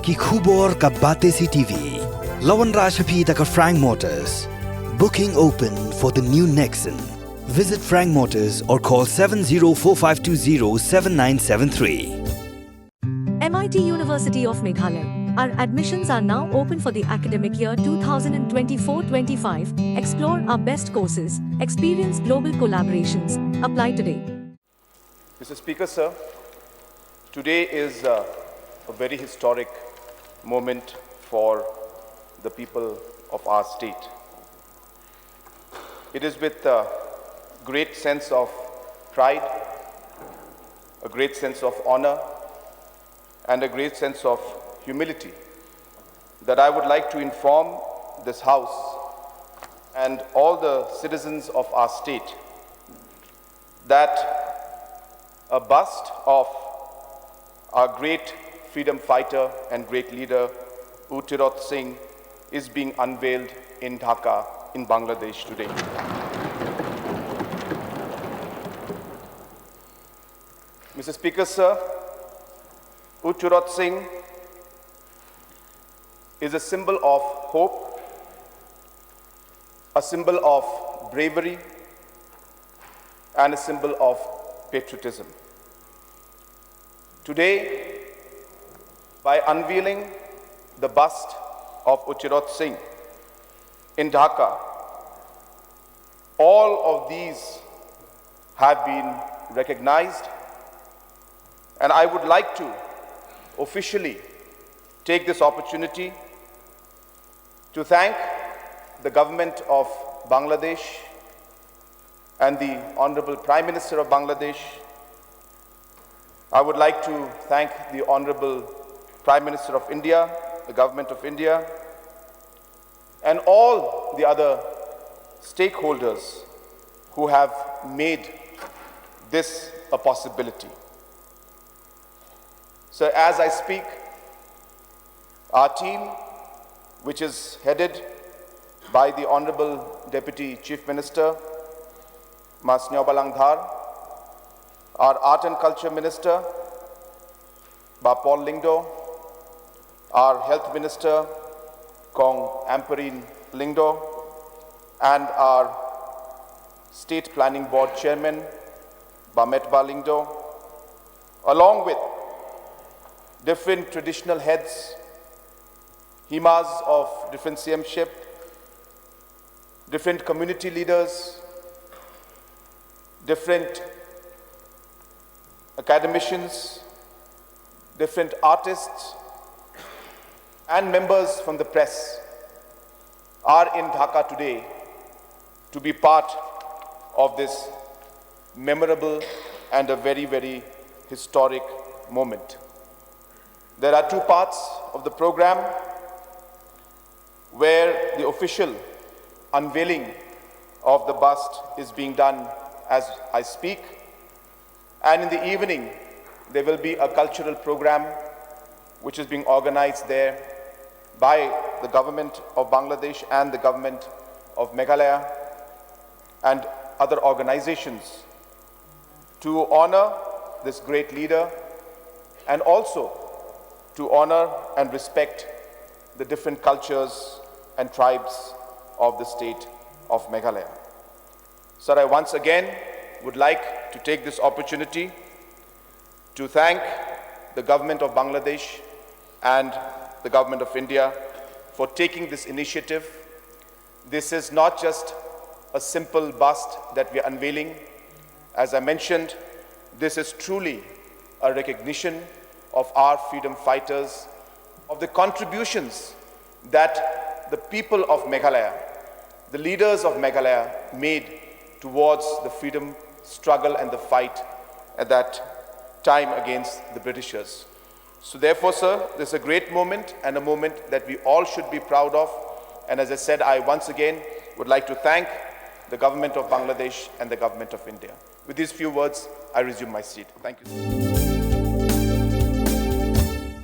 कि khubor ka bate si TV. Lawan Rashapi taka Frank Motors. Booking open for the new Nexon. Visit Frank Motors or call 7045207973. MIT University of Meghalaya. Our admissions are now open for the academic year 2024-25. Explore our best courses. Experience global collaborations. Apply today. Mr. Speaker, sir, today is a very historic moment for the people of our state. It is with a great sense of pride, a great sense of honor, and a great sense of humility that I would like to inform this House and all the citizens of our state that a bust of our great freedom fighter and great leader, Tirot is being unveiled in Dhaka, in Bangladesh today. Mr. Speaker, sir, Tirot is a symbol of hope, a symbol of bravery, and a symbol of patriotism. Today, by unveiling the bust of Tirot in Dhaka, all of these have been recognized, and I would like to officially take this opportunity to thank the government of Bangladesh and the Honorable Prime Minister of Bangladesh. I would like to thank the Honorable Prime Minister of India, the Government of India, and all the other stakeholders who have made this a possibility. So as I speak, our team, which is headed by the Honorable Deputy Chief Minister, Mas Nyobalangdhar, our Art and Culture Minister, Ba Paul Lingdo, our Health Minister, Kong Amperine Lingdo, and our State Planning Board Chairman, Ba Metba Lingdo, along with different traditional heads, Himas of different CMship, different community leaders, different academicians, different artists, and members from the press are in Dhaka today to be part of this memorable and a very, very historic moment. There are two parts of the program where the official unveiling of the bust is being done as I speak, and in the evening there will be a cultural program which is being organized there by the government of Bangladesh and the government of Meghalaya and other organizations to honor this great leader and also to honor and respect the different cultures and tribes of the state of Meghalaya. Sir, I once again would like to take this opportunity to thank the government of Bangladesh and the government of India for taking this initiative. This is not just a simple bust that we are unveiling. As I mentioned, this is truly a recognition of our freedom fighters, of the contributions that the people of Meghalaya, the leaders of Meghalaya made towards the freedom struggle and the fight at that time against the Britishers. So therefore, sir, this is a great moment and a moment that we all should be proud of. And as I said, I once again would like to thank the government of Bangladesh and the government of India. With these few words, I resume my seat. Thank you.